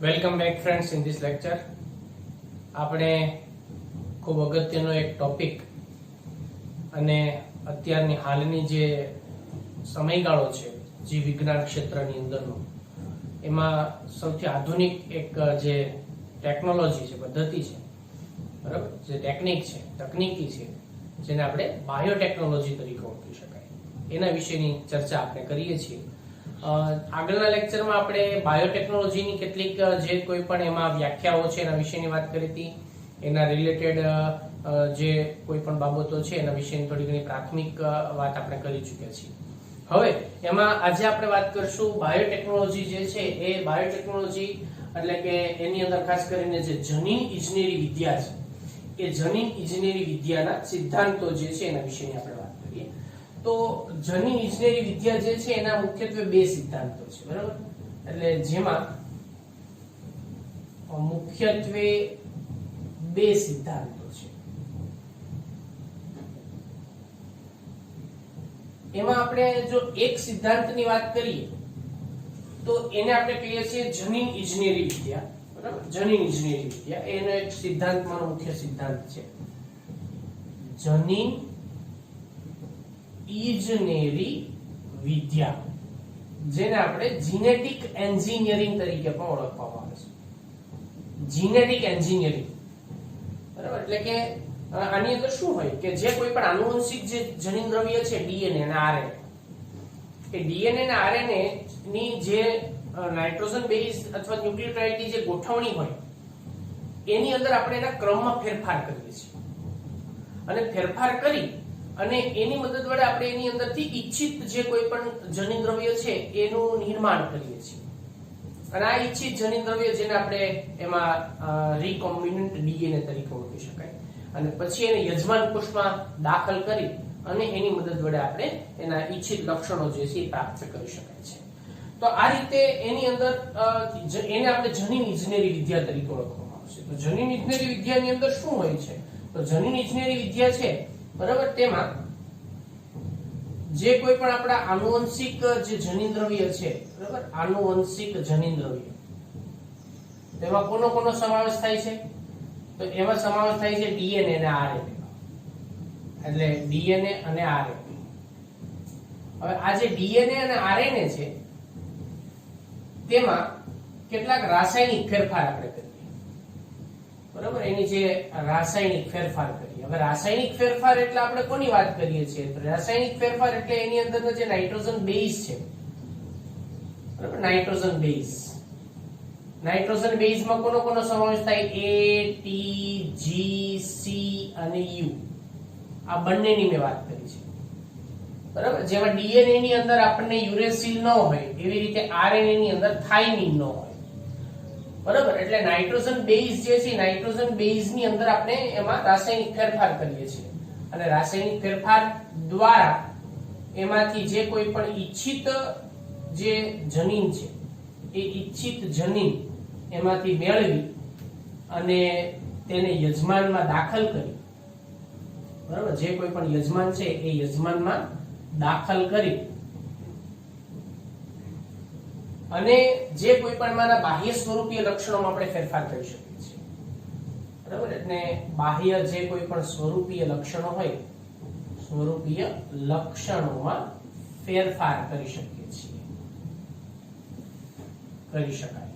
Welcome back friends in this lecture. આપણે ખૂબ અગત્યનો એક ટોપિક અને અત્યારની હાલની જે સમયગાળો છે જીવ વિજ્ઞાન ક્ષેત્રની અંદરનો, એમાં સૌથી આધુનિક એક જે ટેકનોલોજી છે, પદ્ધતિ છે, બરાબર, જે તકનીકી છે, જેને આપણે બાયોટેકનોલોજી તરીકે ઓળખી શકાય, એના વિશેની ચર્ચા આપણે કરીએ છીએ. આગળના લેક્ચરમાં આપણે બાયોટેકનોલોજીની કેટલીક જે કોઈ પણ એમાં વ્યાખ્યાઓ છે એના વિશેની વાત કરી હતી. એના રિલેટેડ જે કોઈ પણ બાબતો છે એના વિશેની થોડી ઘણી પ્રાથમિક વાત આપણે કરી ચૂક્યા છીએ. હવે એમાં આજે આપણે વાત કરશું બાયોટેકનોલોજી જે છે એ બાયોટેકનોલોજી એટલે કે એની અંદર ખાસ કરીને જે જનીન ઇજનેરી વિદ્યા છે, એ જનીન ઇજનેરી વિદ્યાના સિદ્ધાંતો જે છે એના વિશેની આપણે વાત કરીએ. તો જનીન ઇજનેરી વિદ્યા જે છે એના મુખ્યત્વે બે સિદ્ધાંતો છે, બરાબર. એટલે જેમાં મુખ્યત્વે બે સિદ્ધાંતો છે. એમાં આપણે જો એક સિદ્ધાંતની વાત કરીએ તો એને આપણે કહીએ છીએ જનીન ઇજનેરી વિદ્યા, બરાબર. જનીન ઇજનેરી વિદ્યા એનો એક સિદ્ધાંતમાંનો મુખ્ય સિદ્ધાંત છે જનીન ઇજનેરી વિદ્યા, જેને આપણે જીનેટિક એન્જિનિયરિંગ તરીકે પણ ઓળખવામાં આવે છે. જીનેટિક એન્જિનિયરિંગ, બરાબર. એટલે કે આની અંદર શું હોય કે જે કોઈ પણ આનુવંશિક જે જનીન દ્રવ્ય છે, ડીએનએ અને આરએનએ, એ ડીએનએ અને આરએનએ ની જે નાઇટ્રોજન બેઝ અથવા ન્યુક્લિયોટાઇડની જે ગોઠવણી હોય એની અંદર આપણે એના ક્રમમાં ફેરફાર કરીએ છીએ, અને ફેરફાર કરી અને એની મદદ વડે આપણે એની અંદરથી ઈચ્છિત જે કોઈ પણ જનીન દ્રવ્ય છે એનું નિર્માણ કરીએ છીએ. અને આ ઈચ્છિત જનીન દ્રવ્ય જેને આપણે એમાં રીકોમ્બિનન્ટ ડીએનએ તરીકે ઓળખી શકાય, અને પછી એને યજમાન કોષમાં દાખલ કરી અને એની મદદ વડે આપણે એના ઈચ્છિત લક્ષણો જે છે એ પ્રાપ્ત કરી શકાય છે. તો આ રીતે એની અંદર એને આપણે જનીન ઇજનેરી વિદ્યા તરીકે ઓળખવામાં આવશે. તો જનીન ઇજનેરી વિદ્યાની અંદર શું હોય છે? તો જનીન ઇજનેરી વિદ્યા છે, બરાબર, તેમાં જે કોઈ પણ આપણા આનુવંશિક જે જનીન દ્રવ્ય છે, બરાબર, આનુવંશિક જનીન દ્રવ્ય, તેમાં કોનો સમાવેશ થાય છે? તો એમાં સમાવેશ થાય છે ડીએનએ અને આરએનએ. એટલે ડીએનએ અને આરએનએ. હવે આ જે ડીએનએ અને આરએનએ છે તેમાં કેટલાક રાસાયણિક ફેરફાર આપણે કરીએ, બરાબર. એની જે રાસાયણિક ફેરફાર કરીએ. હવે રાસાયણિક ફેરફાર એટલે આપણે કોની વાત કરીએ છીએ? તો રાસાયણિક ફેરફાર એટલે એની અંદરનો જે નાઇટ્રોજન બેઝ છે, બરાબર, નાઇટ્રોજન બેઝ. નાઇટ્રોજન બેઝમાં કોનો સમાવેશ થાય? A, T, G, C અને U. આ બંનેની મેં વાત કરી છે, બરાબર. જેમાં ડીએનએ ની અંદર આપણને યુરેસિલ ન હોય, એવી રીતે આરએનએ ની અંદર થાઇમિન ન હોય, બરાબર. એટલે નાઇટ્રોજન બેઝ જે છે, નાઇટ્રોજન બેઝ ની અંદર આપણે એમાં રાસાયણિક ફેરફાર કરીએ છીએ, અને રાસાયણિક ફેરફાર દ્વારા એમાંથી જે કોઈ પણ ઈચ્છિત જે જનીન છે એ ઈચ્છિત જનીન એમાંથી મેળવી અને તેને યજમાનમાં દાખલ કરી, બરાબર. જે કોઈ પણ યજમાન છે એ યજમાનમાં દાખલ કરી અને જે કોઈ પણ માના બાહ્ય સ્વરૂપીય લક્ષણોમાં આપણે ફેરફાર કરી શકીએ છીએ, બરાબર. એટલે બાહ્ય જે કોઈ પણ સ્વરૂપીય લક્ષણો હોય, સ્વરૂપીય લક્ષણોમાં ફેરફાર કરી શકીએ છીએ, કરી શકાય.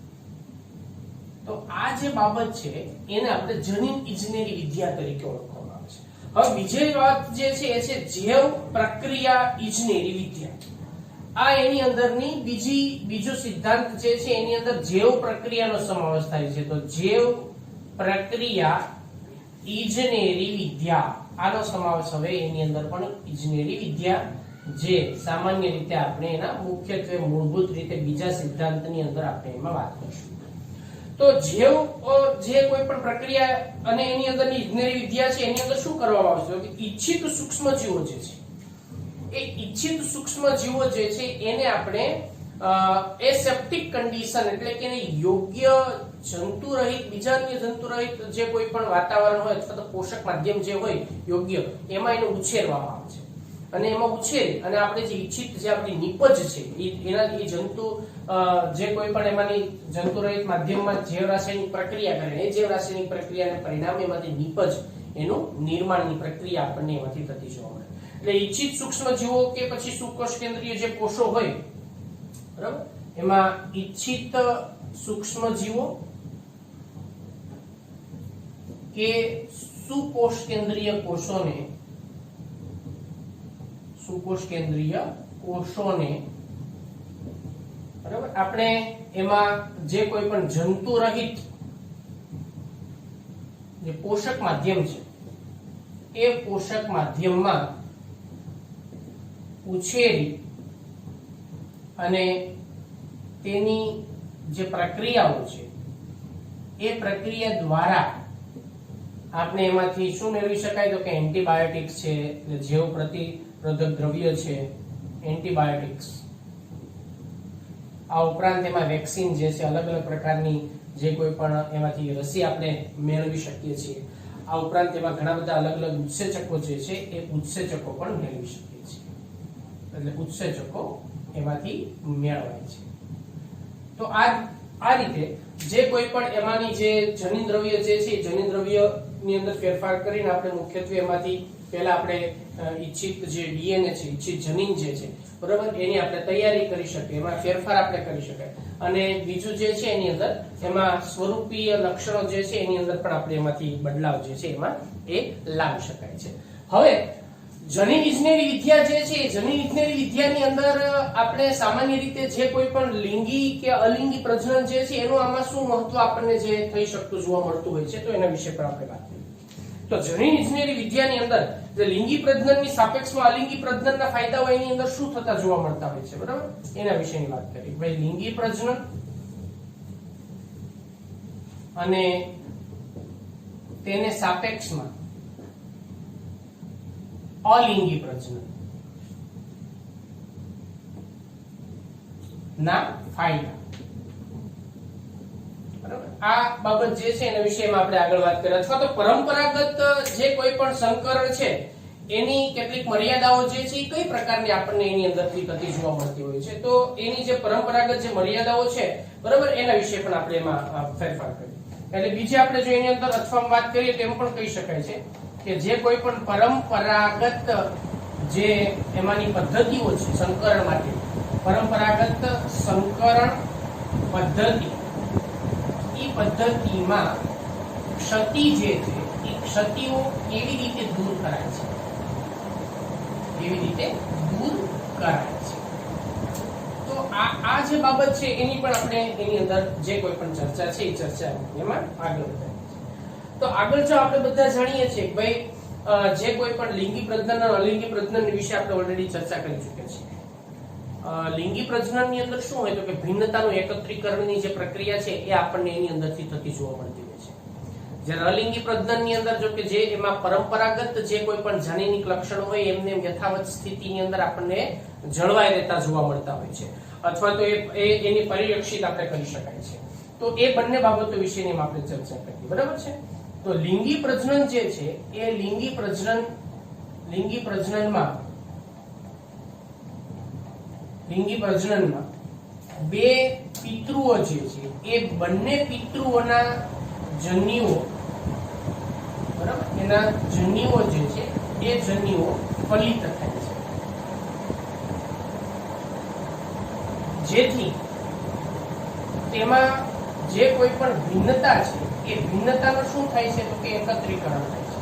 તો આ જે બાબત છે એને આપણે જનીન ઇજનેરી વિદ્યા તરીકે ઓળખવામાં આવે છે. હવે બીજી વાત જે છે એ છે જૈવ પ્રક્રિયા ઇજનેરી વિદ્યા. આ એની અંદરની બીજો સિદ્ધાંત જે છે એની અંદર જૈવ પ્રક્રિયાનો સમાવેશ થાય છે. તો જૈવ પ્રક્રિયા ઇજનેરી વિદ્યા, આનો સમાવેશ હવે એની અંદર પણ ઇજનેરી વિદ્યા, જે સામાન્ય રીતે આપણે એના મુખ્યત્વે મૂળભૂત રીતે બીજા સિદ્ધાંતની અંદર આપણે એમાં વાત કરીશું. તો જૈવ જે કોઈ પણ પ્રક્રિયા અને એની અંદરની ઇજનેરી વિદ્યા છે એની અંદર શું કરવામાં આવે છે? ઈચ્છિત સૂક્ષ્મજીવો જે છે, એ ઈચ્છિત સૂક્ષ્મજીવો જે છે એને આપણે એસેપ્ટિક કન્ડિશન એટલે કે યોગ્ય જંતુરહિત, બીજા અન્ય જંતુરહિત જે કોઈ પણ વાતાવરણ હોય અથવા તો પોષક માધ્યમ જે હોય યોગ્ય, એમાં એને ઉછેરવામાં આવે છે. અને એમાં ઉછેરી અને આપણે જે ઈચ્છિત જે આપણી નીપજ છે એના એ જંતુ જે કોઈ પણ એમાંની જંતુરહિત માધ્યમમાં જૈવ રાસાયણિક પ્રક્રિયા કરે એ જૈવ રાસાયણિક પ્રક્રિયાને પરિણામે એમાંથી નીપજ એનું નિર્માણની પ્રક્રિયા આપણને એમાંથી થતી જોવા મળે. એટલે ઈચ્છિત સૂક્ષ્મ જીવો કે પછી સુકોષ કેન્દ્રીય જે કોષો હોય, બરાબર, એમાં ઈચ્છિત સૂક્ષ્મ જીવો કે સુકોષ કેન્દ્રીય કોષોને બરાબર આપણે એમાં જે કોઈ પણ જંતુ રહિત જે પોષક માધ્યમ છે એ પોષક માધ્યમમાં ઉછેરી અને તેની જે પ્રક્રિયાઓ છે એ પ્રક્રિયા દ્વારા આપણે એમાંથી શું મેળવી શકાય? તો કે એન્ટીબાયોટિક્સ છે, જૈવ પ્રતિરોધક દ્રવ્ય છે, એન્ટીબાયોટિક્સ. આ ઉપરાંત એમાં વેક્સિન જે છે, અલગ અલગ પ્રકારની જે કોઈ પણ એમાંથી રસી આપણે મેળવી શકીએ છીએ. આ ઉપરાંત એમાં ઘણા બધા અલગ અલગ ઉત્સેચકો જે છે એ ઉત્સેચકો પણ મેળવી શકીએ છીએ. એટલે ઉત્સેચકો એમાંથી મેળવાય છે. તો આ રીતે જે કોઈ પણ એમાંની જે જનીન દ્રવ્ય જે છે એ જનીન દ્રવ્ય ની અંદર ફેરફાર કરીને આપણે મુખ્યત્વે એમાંથી પહેલા આપણે ઈચ્છિત જે ડીએનએ છે, ઈચ્છિત જનીન જે છે, બરાબર, એની આપણે તૈયારી કરી શકીએ, એમાં ફેરફાર આપણે કરી શકાય. અને બીજું જે છે એની અંદર એમાં સ્વરૂપીય લક્ષણો જે છે એની અંદર પણ આપણે એમાંથી બદલાવ જે છે એમાં એ લાવી શકાય છે. હવે જનીન ઇજનેરી વિદ્યા જે છે, જનીન ઇજનેરી વિદ્યાની અંદર આપણે સામાન્ય રીતે જે કોઈ પણ લિંગી કે અલિંગી પ્રજનન જે છે એનું આમાં શું મહત્વ આપણને જે થઈ શકતું જોવા મળતું હોય છે, તો એના વિશે પણ આપણે વાત કરીએ. તો જનીન ઇજનેરી વિદ્યાની અંદર જે લિંગી પ્રજનનની સાપેક્ષમાં અલિંગી પ્રજનનના ફાયદાઓ એની અંદર શું થતા જોવા મળતા હોય છે, બરાબર, એના વિશેની વાત કરીએ. ભાઈ લિંગી પ્રજનન અને તેને સાપેક્ષમાં અલિંગી પ્રજનન ના ફાયદા, બરાબર, આ બાબત જે છે એના વિષયમાં આપણે આગળ વાત કરીએ. અથવા તો પરંપરાગત જે કોઈ પણ સંકરણ છે એની કેટલીક મર્યાદાઓ જે છે એ કઈ પ્રકારની આપણને એની અંદરથી થતી જોવા મળતી હોય છે, તો એની જે પરંપરાગત જે મર્યાદાઓ છે, બરાબર, એના વિશે પણ આપણે એમાં ફેરફાર કરીએ. એટલે બીજી આપણે જો એની અંદર અથવા વાત કરીએ તો એમ પણ કહી શકાય છે કે જે કોઈ પણ પરંપરાગત જે એમાંની પદ્ધતિઓ છે સંકરણ માટે, પરંપરાગત સંકરણ પદ્ધતિ, એ પદ્ધતિમાં ક્ષતિ જે છે એ ક્ષતિઓ કેવી રીતે દૂર કરાય છે, તો આ જે બાબત છે એની પણ આપણે એની અંદર જે કોઈ પણ ચર્ચા છે એ ચર્ચા એમાં આગળ વધારીએ. તો આગળ જો આપણે બધા જાણીએ છીએ કે ભાઈ જે કોઈ પણ લિંગી પ્રજનન અને અલિંગી પ્રજનન વિશે આપણે ઓલરેડી ચર્ચા કરી ચૂક્યા છીએ. લિંગી પ્રજનનની અંદર શું હોય તો કે ભિન્નતાનું એકત્રીકરણની જે પ્રક્રિયા છે એ આપણને એની અંદરથી થતી જોવા મળતી હોય છે. જ્યારે અલિંગી પ્રજનનની અંદર જો કે જે એમાં પરંપરાગત જે કોઈ પણ જનીનિક લક્ષણો હોય એમને યથાવત સ્થિતિની અંદર આપણને જળવાઈ રહેતા જોવા મળતા હોય છે, અથવા તો એની પરિરક્ષિત આપણે કરી શકાય છે. તો એ બંને બાબતો વિશેની આપણે ચર્ચા કરી, બરાબર છે. તો લિંગી પ્રજનન જે છે એ લિંગી પ્રજનનમાં બે પિતૃઓ જે છે એ બંને પિતૃઓના જન્યુઓ, બરાબર, એના જન્યુઓ જે છે એ જન્યુઓ ફલિત થાય છે, જેથી તેમાં જે કોઈ પણ ભિન્નતા છે એ ભિન્નતાનું શું થાય છે તો કે એકત્રીકરણ થાય છે,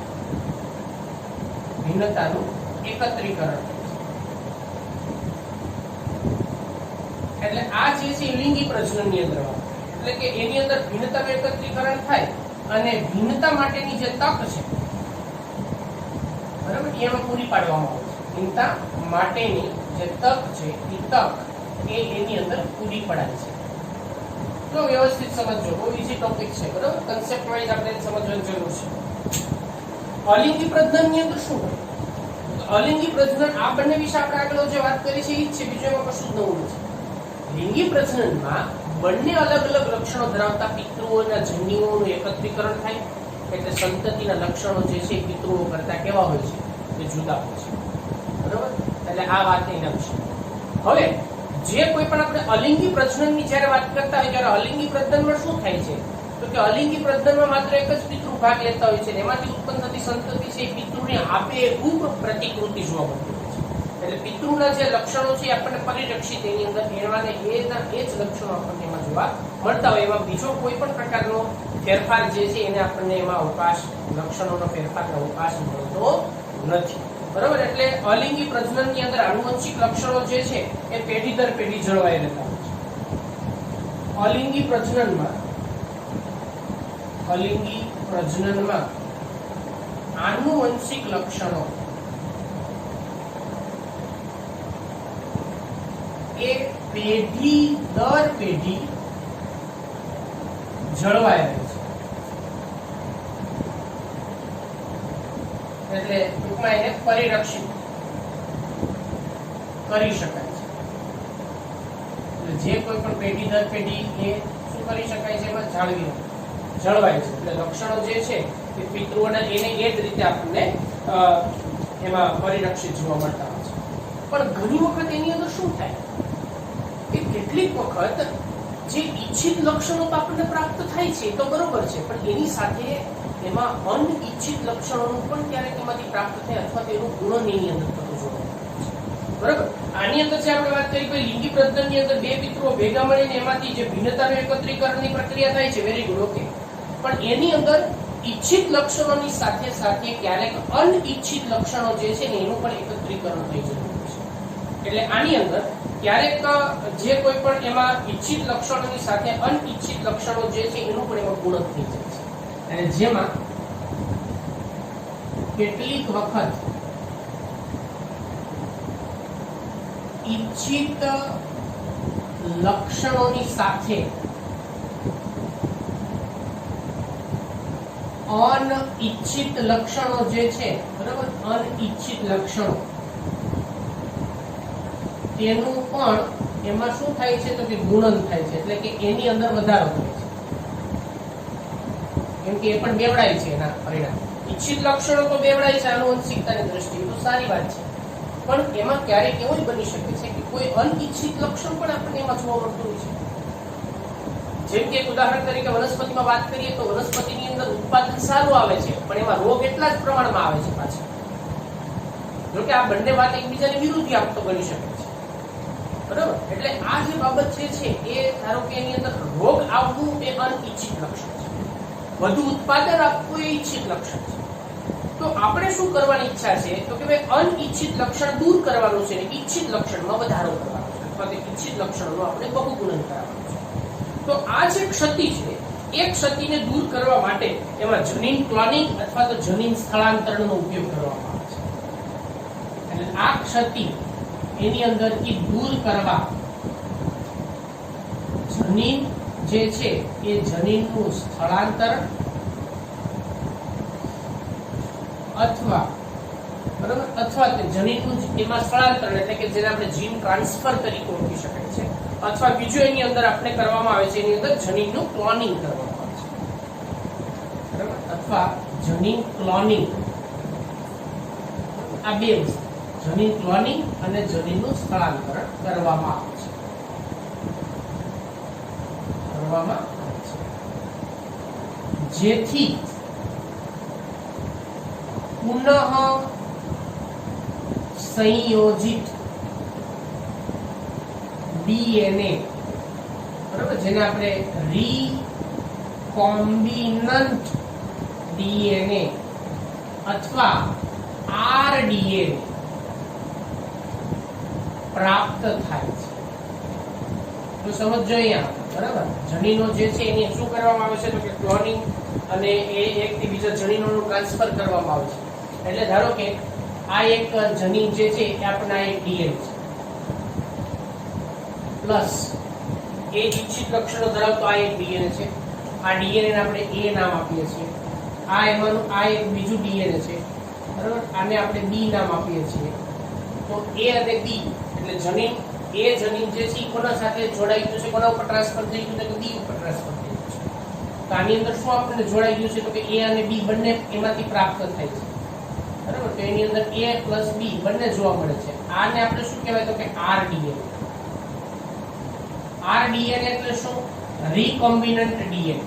ભિન્નતાનું એકત્રીકરણ થાય છે. એટલે આ જે છે લિંગી પ્રજનનની અંદર એટલે કે એની અંદર ભિન્નતાનું એકત્રીકરણ થાય અને ભિન્નતા માટેની જે તક છે, બરાબર, એમાં પૂરી પાડવામાં આવે છે. ભિન્નતા માટેની જે તક છે એ તક એની અંદર પૂરી પડાય છે. તો વ્યવસ્થિત સમજો, બહુ ઈઝી ટોપિક છે, બરાબર, કન્સેપ્ટ વાઇઝ આપણે સમજવાની જરૂર છે. અલિંગી પ્રજનનની અંદર શું હોય? અલિંગી પ્રજનન આ બંને વિશે આપણે આગળ જે વાત કરી છે એ જ છે, બીજું એમાં કશું જ નવું નથી. લિંગી પ્રજનનમાં બંને અલગ અલગ લક્ષણો ધરાવતા પિતૃઓના જન્યુઓનું એકત્રીકરણ થાય, એટલે સંતતિના લક્ષણો જે છે પિતૃઓ કરતા કેવા હોય છે તે જુદા હોય છે. બરાબર. એટલે આ વાત એના વિશે. હવે જે કોઈ પણ આપણે અલિંગી પ્રજનનની જ્યારે વાત કરતા હોય ત્યારે અલિંગી પ્રજનનમાં શું થાય છે તો કે અલિંગી પ્રજનનમાં માત્ર એક જ પિતૃ ભાગ લેતા હોય છે અને એમાંથી ઉત્પન્ન થતી સંતતિ છે એ પિતૃની આબેહૂબ પ્રતિકૃતિ જોવા મળતી હોય છે. એટલે પિતૃના જે લક્ષણો છે આપણને પરિરક્ષિત એની અંદર એવાને એના એ જ લક્ષણો આપણને એમાં જોવા મળતા હોય. એમાં બીજો કોઈ પણ પ્રકારનો ફેરફાર જે છે એને આપણને એમાં અવકાશ લક્ષણોનો ફેરફારનો અવકાશ મળતો નથી. બરાબર. એટલે અલિંગી પ્રજનનની અંદર આનુવંશિક લક્ષણો જે છે એ પેઢી દર પેઢી જળવાઈ રહેતા હોય છે. અલિંગી પ્રજનનમાં આનુવંશિક લક્ષણો એ પેઢી દર પેઢી જળવાઈ રહે છે. એટલે ટૂંકમાં એને પરિરક્ષિત કરી શકાય છે. એટલે જે કોઈ પણ પેઢી દર પેઢી એ શું કરી શકાય છે એમાં જળવાય છે. એટલે લક્ષણો જે છે એ પિતૃઓના એને એ જ રીતે આપણને એમાં પરિરક્ષિત જોવા મળતા હોય છે. પણ ઘણી વખત એની અંદર શું થાય કે કેટલીક વખત જે ઈચ્છિત લક્ષણો તો આપણને પ્રાપ્ત થાય છે તો બરોબર છે, પણ એની સાથે એમાં અનઇચ્છિત લક્ષણોનું પણ ક્યારેક એમાંથી પ્રાપ્ત થાય અથવા તેનું ગુણન એની અંદર થતું જોવા મળે છે. બરાબર. આની અંદર જે આપણે વાત કરી કે લિંગી પ્રજનનની અંદર બે પિતૃઓ ભેગા મળીને એમાંથી જે ભિન્નતાનું એકત્રીકરણની પ્રક્રિયા થાય છે, વેરી ગુડ, ઓકે. પણ એની અંદર ઈચ્છિત લક્ષણોની સાથે સાથે ક્યારેક અનઇચ્છિત લક્ષણો જે છે ને એનું પણ એકત્રીકરણ થઈ જતું હોય છે. એટલે આની અંદર ક્યારેક જે કોઈ પણ એમાં ઈચ્છિત લક્ષણોની સાથે અનઇચ્છિત લક્ષણો જે છે એનું પણ એમાં ગુણન થઈ જાય છે. અને જેમાં કેટલીક વખત ઈચ્છિત લક્ષણોની સાથે અનઇચ્છિત લક્ષણો જે છે, બરાબર, અનઇચ્છિત લક્ષણો તેનું પણ એમાં શું થાય છે તો કે ગુણન થાય છે. એટલે કે એની અંદર વધારો થાય છે, કેમ કે એ પણ બેવડાય છે એના પરિણામ. ઈચ્છિત લક્ષણો તો બેવડાય છે આનુવંશિકતાની દ્રષ્ટિએ, તો સારી વાત છે. પણ એમાં ક્યારેક એવું બની શકે છે કે કોઈ અનઇચ્છિત લક્ષણ પણ આપણને એમાં જોવા મળતું હોય છે. જેમ કે ઉદાહરણ તરીકે વનસ્પતિમાં વાત કરીએ તો વનસ્પતિની અંદર ઉત્પાદન સારું આવે છે પણ એમાં રોગ એટલા જ પ્રમાણમાં આવે છે પાછા. જો કે આ બંને વાત એકબીજાની વિરુદ્ધ આપતો બની શકે છે. બરાબર. એટલે આ જે બાબત જે છે એ ધારો કે એની અંદર રોગ આવવું એ અનઇચ્છિત લક્ષણ છે, વધુ ઉત્પાદન આપવું એ ઈચ્છિત લક્ષણ છે. તો આપણે શું કરવાની ઈચ્છા છે તો કે ભાઈ અનઇચ્છિત લક્ષણ દૂર કરવાનું છે ને ઈચ્છિત લક્ષણમાં વધારો કરવાનો છે, અથવા તો ઈચ્છિત લક્ષણોનું આપણે બહુગુણન કરવાનું છે. તો આ જે ક્ષતિ છે એ ક્ષતિને દૂર કરવા માટે એમાં જનીન ક્લોનિંગ અથવા તો જનીન સ્થળાંતરણનો ઉપયોગ કરવામાં આવે છે. એટલે આ ક્ષતિ એની અંદરથી દૂર કરવા જનીન જે છે એ જનીનનું સ્થળાંતરણ અથવા, બરાબર, અથવા તે જનીનનું એમાં સ્થળાંતરણ એટલે કે જેને આપણે જીન ટ્રાન્સફર તરીકે ઓળખી શકાય છે, અથવા બીજું એની અંદર આપણે કરવામાં આવે છે એની અંદર જનીનનું ક્લોનિંગ કરવામાં આવે છે. બરાબર. અથવા જનીન ક્લોનિંગ, આ બે વસ્તુ, જનીન ક્લોનિંગ અને જનીનનું સ્થળાંતરણ કરવામાં આવે છે. જેથી પુનઃ સંયોજિત ડીએનએ, બરાબર, જેને આપણે રીકોમ્બિનન્ટ ડીએનએ અથવા આરડીએનએ પ્રાપ્ત થાય છે. તો સમજો અહીંયા, બરાબર, જનીનો જે છે એની શું કરવામાં આવે છે તો કે ક્લોનિંગ અને એ એકથી બીજા જનીનોનું ટ્રાન્સફર કરવામાં આવે છે. એટલે ધારો કે આ એક જનીન જે છે એ આપણા એક ડીએનએ છે પ્લસ એ ઈચ્છિત લક્ષણો ધરાવતો આ એક ડીએનએ છે. આ ડીએનએ ને આપણે એ નામ આપીએ છીએ. આ એમાંનું આ એક બીજું ડીએનએ છે, બરાબર, આને આપણે બી નામ આપીએ છીએ. તો એ અને બી એટલે જનીન, એ જનીન જે છે કોના સાથે જોડાઈ ગયું છે, કોના ઉપર ટ્રાન્સફર થઈ ગયું છે તો બી ઉપર ટ્રાન્સફર થઈ ગયું છે. તો આની અંદર શું આપણને જોડાઈ ગયું છે તો કે એ અને બી બંને એમાંથી પ્રાપ્ત થાય છે. બરાબર? તો એની અંદર A પ્લસ B બંને જોવા મળે છે. આને આપણે શું કહેવાય તો કે RDNA. RDNA એટલે શું? રીકોમ્બિનન્ટ DNA.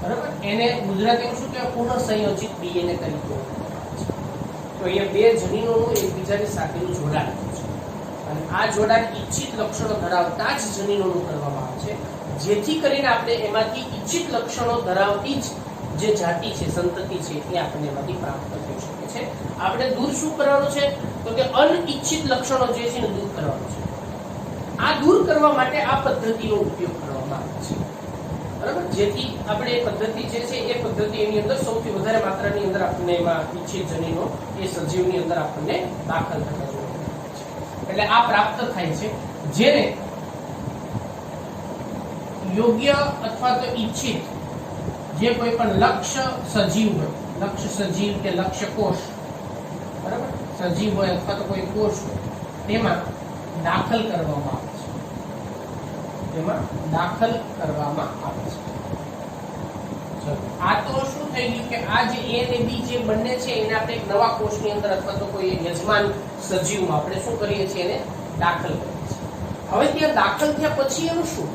બરાબર? એને ગુજરાતીમાં શું કહેવાય? પુનઃ સંયોજિત DNA તરીકે ઓળખવામાં આવે છે. તો અહીંયા બે જનીનોનું એકબીજાની સાથેનું જોડાણ છે અને આ જોડાણ ઈચ્છિત લક્ષણો ધરાવતા જ જનીનોનું કરવામાં આવે છે, જેથી કરીને આપણે એમાંથી ઈચ્છિત લક્ષણો ધરાવતી જ જે જાતિ છે, સંતતિ છે, એ આપણને એમાંથી પ્રાપ્ત થઈ શકે છે. આપણે દૂર શું કરવાનું છે તો કે અનિચ્છિત લક્ષણો જે છે એને દૂર કરવાનું છે. આ દૂર કરવા માટે આ પદ્ધતિનો ઉપયોગ કરવામાં આવે છે. બરાબર? જેથી આપણે એ પદ્ધતિ જે છે એ પદ્ધતિ એની અંદર સૌથી વધારે માત્રાની અંદર આપણને એમાં ઈચ્છિત જનીનો એ સજીવની અંદર આપણને દાખલ થતા જોવા મળે છે. એટલે આ પ્રાપ્ત થાય છે જેને યોગ્ય અથવા તો ઈચ્છિત જે કોઈ પણ લક્ષ્ય સજીવ હોય, લક્ષ્ય સજીવ કે લક્ષ્ય કોષ, બરાબર, સજીવ હોય અથવા તો કોઈ કોષ હોય તેમાં દાખલ કરવામાં આવે છે. તેમાં દાખલ કરવામાં આવે છે. ચલો, આ તો શું થઈ ગયું કે આ જે A અને B જે બંને છે એને આપણે એક નવા કોષની અંદર અથવા તો કોઈ યજમાન સજીવમાં આપણે શું કરીએ છીએ એને દાખલ કરીએ છીએ. હવે ત્યાં દાખલ થયા પછી એનું શું?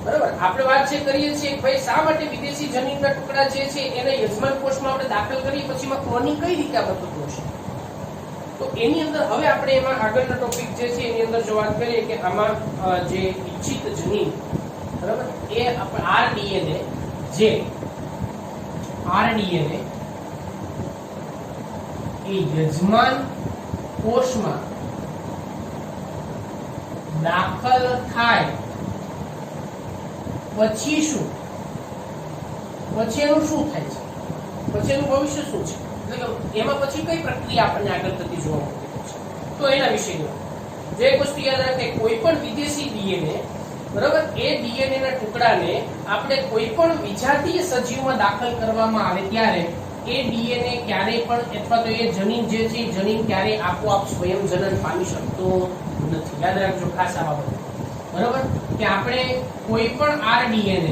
બરાબર? આપણે વાત જે કરીએ છીએ કે ભાઈ શા માટે વિદેશી જનીનના ટુકડા જે છે એને યજમાન કોષમાં આપણે દાખલ કરીએ પછીમાં ક્લોનિંગ કઈ રીતે આ બધું થશે? તો એની અંદર હવે આપણે એમાં આગળનો ટોપિક જે છે એની અંદર જો વાત કરીએ કે આમાં જે ઈચ્છિત જનીન, બરાબર, એ આપણે RDNA એ યજમાન કોષમાં દાખલ થાય પછી શું? પછી એનું શું થાય છે? પછી એનું ભવિષ્ય શું છે? એટલે કે એમાં પછી કઈ પ્રક્રિયા આપણને આગળ થતી જોવા મળતી છે? તો એના વિશેની જે એક વસ્તુ યાદ રાખે, કોઈ પણ વિદેશી DNA, બરાબર, એ DNA ના ટુકડાને આપણે કોઈ પણ વિજાતીય સજીવમાં દાખલ કરવામાં આવે ત્યારે એ DNA ક્યારેય પણ અથવા તો એ જનીન જે છે એ જનીન ક્યારેય આપોઆપ સ્વયં જનન પામી શકતો નથી. યાદ રાખજો ખાસ આ બાબત. બરાબર? કે આપણે કોઈ પણ RDNA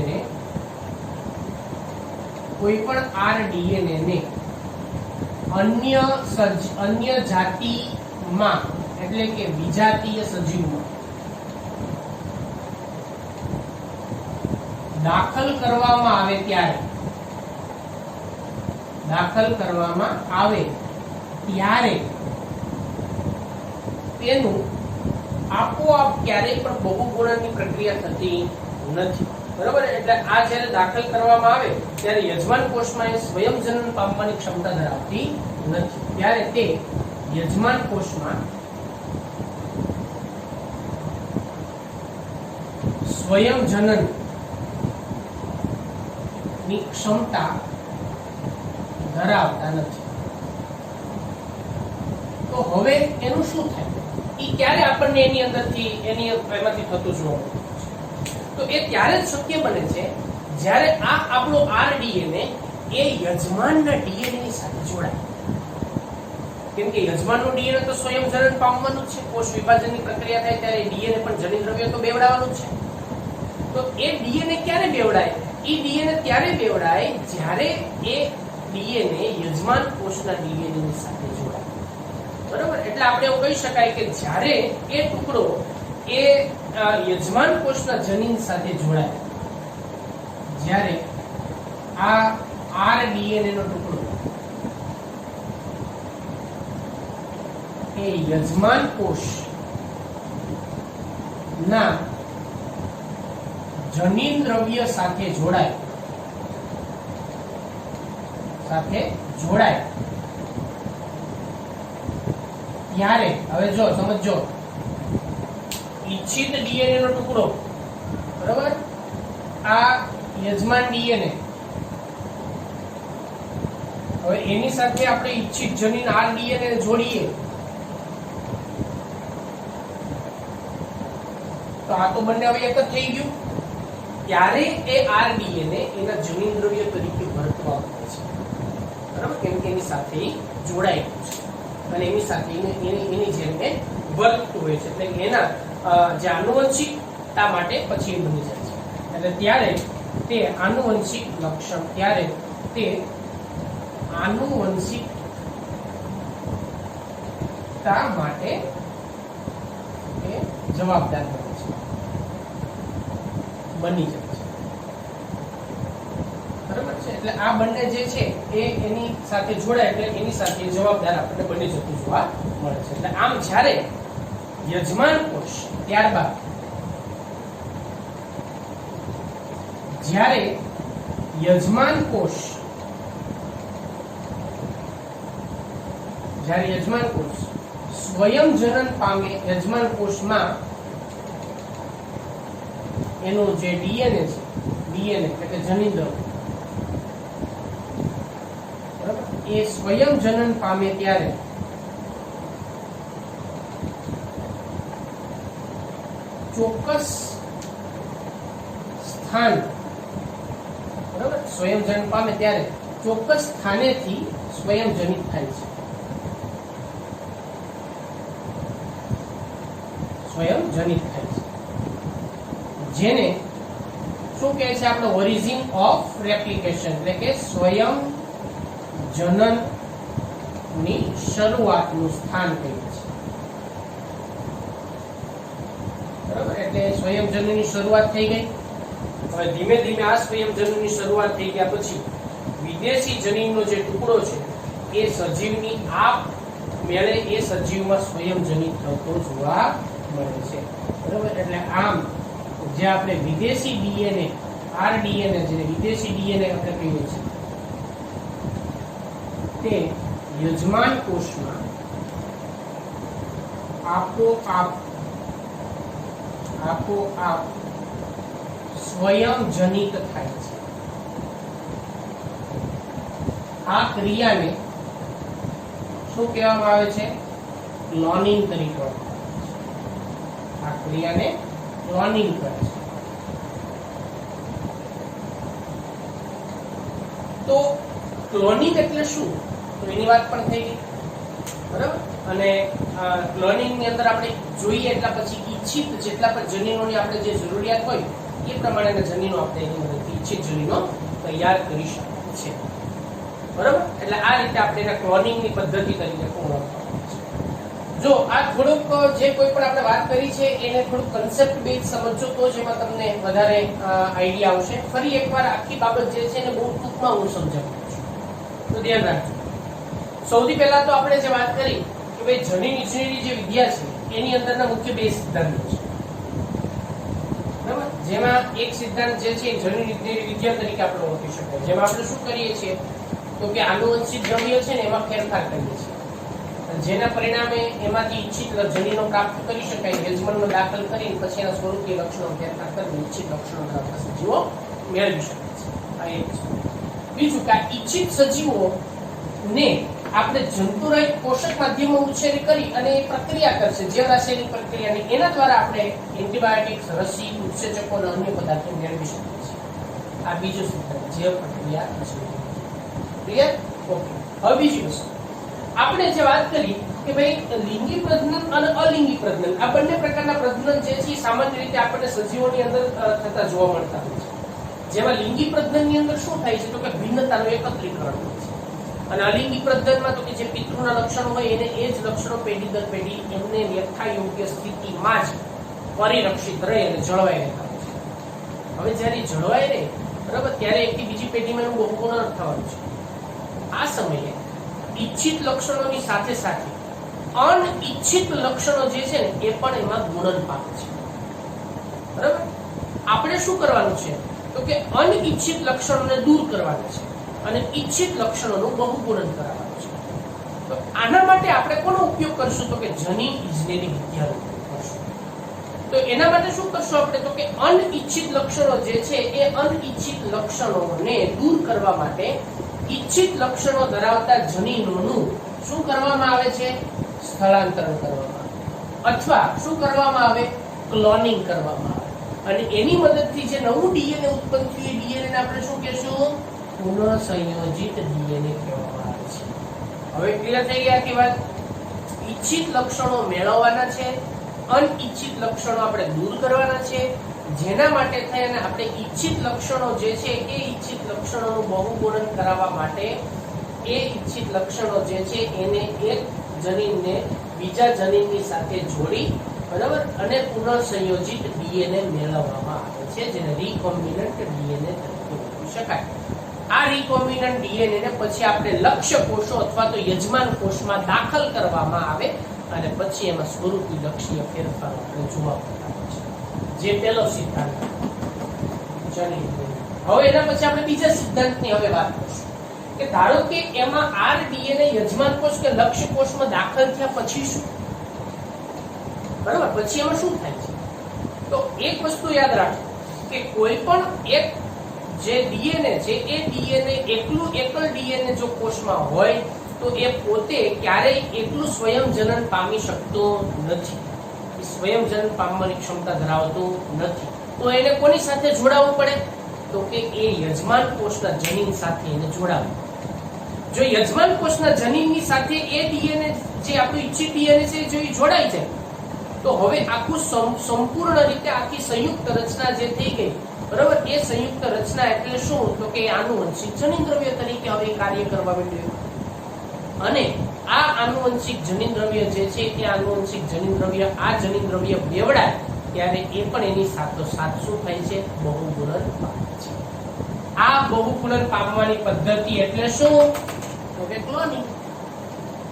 ને અન્ય જાતિમાં એટલે કે વિજાતીય સજીવમાં દાખલ કરવામાં આવે ત્યારે તેનું આપોઆપ ક્યારેય પણ બહુગુણનની પ્રક્રિયા થતી નથી. બરાબર? એટલે આ જ્યારે દાખલ કરવામાં આવે ત્યારે યજમાન કોષમાં એ સ્વયં જનન પામવાની ક્ષમતા ધરાવતી નથી. ત્યારે તે યજમાન કોષમાં સ્વયં જનન ની ક્ષમતા ધરાવતા નથી. તો હવે એનું શું થાય? એ ક્યારે આપણને એમાંથી થતું જોવા મળે છે? તો એ ત્યારે જ શક્ય બને છે જ્યારે આ આપણો RDNA એ યજમાનના DNA ની સાથે જોડાય. કેમ કે યજમાનનો DNA તો સ્વયં જનન પામવાનું જ છે. કોષ વિભાજનની પ્રક્રિયા થાય ત્યારે DNA પણ જનીન દ્રવ્ય તો બેવડાવવાનું જ છે. તો એ DNA ક્યારે બેવડાય? એ DNA ત્યારે બેવડાય જ્યારે એ DNA યજમાન કોષના DNA ની સાથે જોડાય. બરાબર? એટલે આપણે એવું કહી શકાય કે જ્યારે એ ટુકડો એ યજમાન કોષના જનીન સાથે જોડાય, જ્યારે આ RDNA નો ટુકડો એ યજમાન કોષ ના જનીન દ્રવ્ય સાથે જોડાય ત્યારે હવે જો સમજો, ઈચ્છિત DNA નો ટુકડો, બરાબર, આ યજમાન DNA, હવે એની સાથે આપણે ઈચ્છિત જનીન RDNA જોડીએ તો આ તો બંને હવે એક જ થઈ ગયું. ત્યારે એ RDNA એના જનીન દ્રવ્ય તરીકે વર્તવા મળે છે. બરાબર? કેમ કે એની સાથે જોડાયેલું છે અને એની સાથે એની જેમ એ વર્તતું હોય છે. એટલે એના જે આનુવંશિકતા માટે પછી એ બની જાય છે. એટલે ત્યારે તે આનુવંશિક લક્ષણ, ત્યારે તે આનુવંશિકતા માટે એ જવાબદાર બની જાય છે, બરાબર છે. એટલે આ બંને જે છે એ એની સાથે જોડાય એટલે એની સાથે જવાબદાર આપણને બની જતું જોવા મળે છે. એટલે આમ જ્યારે યજમાન કોષ ત્યારબાદ જ્યારે યજમાન કોષ સ્વયં જનન પામે, યજમાન કોષમાં એનું જે ડીએનએ છે, ડીએનએ એટલે કે જનીન્દ્ર, બરાબર, એ સ્વયં જનન પામે ત્યારે ચોક્કસ સ્થાન, બરાબર, સ્વયં જનન પામે ત્યારે ચોક્કસ સ્થાનેથી સ્વયં જનિત થાય છે, સ્વયં જનિત થાય છે, જેને શું કહે છે આપણે ઓરિજિન ઓફ રેપ્લિકેશન, એટલે કે સ્વયં જનન ની શરૂઆતનું સ્થાન કહીએ છીએ, બરાબર. એટલે સ્વયં જનનની શરૂઆત થઈ ગઈ. હવે ધીમે ધીમે આ સ્વયં જનનની શરૂઆત થઈ ગયા પછી વિદેશી જનીનનો જે ટુકડો છે એ સજીવની આપ મેળે એ સજીવમાં સ્વયં જનિત થતો જોવા મળે છે, બરાબર. એટલે આમ જે આપણે વિદેશી ડીએનએ, આરડીએનએ, જે વિદેશી ડીએનએ આપણે કહીએ છીએ, તે યજમાન કોષમાં આપોઆપ સ્વયં જનિત થાય છે. આ ક્રિયાને શું કહેવામાં આવે છે? ક્લોનિંગ તરીકે ઓળખવામાં આવે છે. આ ક્રિયાને ક્લોનિંગ કહે છે. તો ક્લોનિંગ એટલે શું? તો એની વાત પણ થઈ ગઈ, બરાબર. અને ક્લોનિંગ ની અંદર આપણે જોઈએ એટલા પછી ઈચ્છિત જેટલા પણ જનીનોની આપણે જે જરૂરિયાત હોય એ પ્રમાણેના જનીનો આપણે એની મદદથી ઈચ્છિત જનીનો તૈયાર કરી શકીએ છીએ, બરાબર. એટલે આ રીતે આપણે એના ક્લોનિંગની પદ્ધતિ તરીકે ઓળખવામાં આવે છે. જો આ થોડુંક જે કોઈ પણ આપણે વાત કરી છે એને થોડુંક કન્સેપ્ટ બેઝ સમજજો તો જ એમાં તમને વધારે આઈડિયા આવશે. ફરી એકવાર આખી બાબત જે છે એને બહુ ટૂંકમાં હું સમજાવું છું, તો ધ્યાન રાખજો. સૌથી પહેલા તો આપણે જે વાત કરી કે ભાઈ જનીન ઇજનેરી જે વિદ્યા છે એની અંદરના મુખ્ય બે સિદ્ધાંતો છે, બરાબર. જેમાં એક સિદ્ધાંત જે છે જનીન ઇજનેરી વિદ્યા તરીકે આપણે ઓળખી શકાય. જેમાં આપણે શું કરીએ છીએ તો કે આનુવંશિક દ્રવ્ય છે ને એમાં ફેરફાર કરીએ છીએ, જેના પરિણામે એમાંથી ઈચ્છિત જનીનો પ્રાપ્ત કરી શકાય. યજમાનમાં દાખલ કરીને પછી એના સ્વરૂપીય લક્ષણો ફેરફાર કરીને ઈચ્છિત લક્ષણો ધરાવતા સજીવો મેળવી શકાય છે. આ એક છે. બીજું કે ઈચ્છિત સજીવો ને આપણે જંતુરહિત પોષક માધ્યમમાં ઉછેર કરી અને એ પ્રક્રિયા કરશે, જે રાસાયણિક પ્રક્રિયાની, એના દ્વારા આપણે એન્ટીબાયોટિક્સ, રસી, ઉત્સેચકો અને અન્ય પદાર્થો મેળવી શકીએ છીએ. આ બીજો સિદ્ધાંત જૈવ પ્રક્રિયા છે. ક્લિયર? ઓકે. હવે બીજી વસ્તુ આપણે જે વાત કરી કે ભાઈ લિંગી પ્રજનન અને અલિંગી પ્રજનન, આ બંને પ્રકારના પ્રજનન જે છે સામાન્ય રીતે આપણને સજીવોની અંદર થતા જોવા મળતા હોય છે. જેમાં લિંગી પ્રજનનની અંદર શું થાય છે તો કે ભિન્નતાનું એકત્રીકરણ હોય છે, અને અલિંગી પ્રજનનમાં તો કે જે પિતૃના લક્ષણો હોય એને એ જ લક્ષણો પેઢી દર પેઢી એમને યથાયોગ્ય સ્થિતિમાં જ પરિરક્ષિત રહે અને જળવાઈ રહેતા હોય છે. હવે જ્યારે જળવાઈ રહે, બરાબર, ત્યારે એકથી બીજી પેઢીમાં એનું બહુગુણન થવાનું છે. આ સમયે ઈચ્છિત લક્ષણોની સાથે સાથે અનઇચ્છિત લક્ષણો જે છે ને એ પણ એમાં ગુણન પામે છે, બરાબર. આપણે શું કરવાનું છે તો કે અનઇચ્છિત લક્ષણોને દૂર કરવાના છે અને ઈચ્છિત લક્ષણોનું બહુગુણન કરાવવાનું છે. તો આના માટે આપણે કોનો ઉપયોગ કરશું તો કે જનીન ઇજનેરી વિદ્યાનો ઉપયોગ કરશું. તો એના માટે શું કરશું આપણે તો કે અનઇચ્છિત લક્ષણો જે છે એ અનઇચ્છિત લક્ષણોને દૂર કરવા માટે ઈચ્છિત લક્ષણો ધરાવતા જનીનોનું શું કરવામાં આવે છે? સ્થળાંતરણ કરવામાં આવે, અથવા શું કરવામાં આવે? ક્લોનિંગ કરવામાં આવે. અને એની મદદથી જે નવું ડીએનએ ઉત્પન્ન થયું એ ડીએનએ ને આપણે શું કહેશું? પુનઃસંયોજિત ડીએનએ કહેવામાં આવે છે. હવે ક્લિયર થઈ ગયા કે વાત? ઈચ્છિત લક્ષણો મેળવવાના છે, અનઇચ્છિત લક્ષણો આપણે દૂર કરવાના છે, જેના માટે થઈને આપણે ઈચ્છિત લક્ષણો જે છે એ ઈચ્છિત લક્ષણોનું બહુગુણન કરાવવા માટે એ ઈચ્છિત લક્ષણો જે છે એને એક જનીનને બીજા જનીનની સાથે જોડી, બરાબર, અને પુનઃસંયોજિત ડીએનએ મેળવવામાં આવે છે, જેને રીકોમ્બિનન્ટ ડીએનએ તરીકે ઓળખી શકાય. આ રીકોમ્બિનન્ટ ડીએનએ ને પછી આપણે લક્ષ્ય કોષો અથવા તો યજમાન કોષમાં દાખલ કરવામાં આવે અને પછી એમાં સ્વરૂપી લક્ષીય ફેરફારો આપણે જોવા મળતા હોય છે, જે પહેલો સિદ્ધાંત જનીન. હવે એના પછી આપણે બીજા સિદ્ધાંતની હવે વાત કરીશું કે ધારો કે એમાં આર ડીએનએ યજમાન કોષ કે લક્ષ્ય કોષમાં દાખલ થયા પછી શું, બરાબર, પછી એમાં શું થાય છે? તો એક વસ્તુ યાદ રાખો કે કોઈ પણ એક જે ડીએનએ છે એ ડીએનએ એકલ ડીએનએ જો કોષમાં હોય તો એ પોતે ક્યારેય એકલું સ્વયં જનન પામી શકતો નથી, એ સ્વયં જનન પામવાની ક્ષમતા ધરાવતો નથી. તો એને કોની સાથે જોડાવવું પડે? તો કે એ યજમાન કોષના જનીન સાથે એને જોડાવવું. જો યજમાન કોષના જનીનની સાથે એ ડીએનએ જે આપણું ઈચ્છિત ડીએનએ છે જો એ જોડાઈ જાય તો હવે આખું સંપૂર્ણ રીતે આખી સંયુક્ત રચના જે થઈ ગઈ, બરાબર, એ સંયુક્ત રચના એટલે શું? તો કે આનુવંશિક જનીન દ્રવ્ય તરીકે હવે કાર્ય કરવા માંડ્યું. અને આ આનુવંશિક જનીન દ્રવ્ય જે છે એ આનુવંશિક જનીન દ્રવ્ય આ જનીન દ્રવ્ય બેવડાય ત્યારે એ પણ એની સાથોસાથ શું થાય છે? બહુગુણન પામે છે. આ બહુગુણન પામવાની પદ્ધતિ એટલે શું? તો કે ક્લોનિંગ,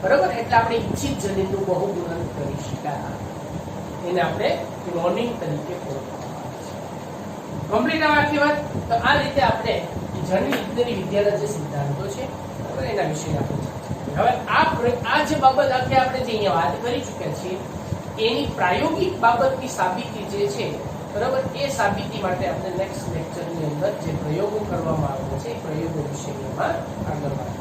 બરાબર. એટલે આપણે ઈચ્છિત જનીનનું બહુગુણન કરી શકાય, એને આપણે ક્લોનિંગ તરીકે ઓળખવામાં આવે છે. કમ્પ્લીટ આ આખી વાત. તો આ રીતે આપણે જનીન વિજ્ઞાનની વિદ્યાના જે સિદ્ધાંતો છે, બરાબર, એના વિશે આપણે હવે આ જે બાબત આખી આપણે જે અહીંયા વાત કરી ચૂક્યા છીએ એની પ્રાયોગિક બાબતની સાબિતી જે છે, બરાબર, એ સાબિતી માટે આપણે નેક્સ્ટ લેક્ચરની અંદર જે પ્રયોગો કરવામાં આવે છે એ પ્રયોગો વિશે આગળ વાત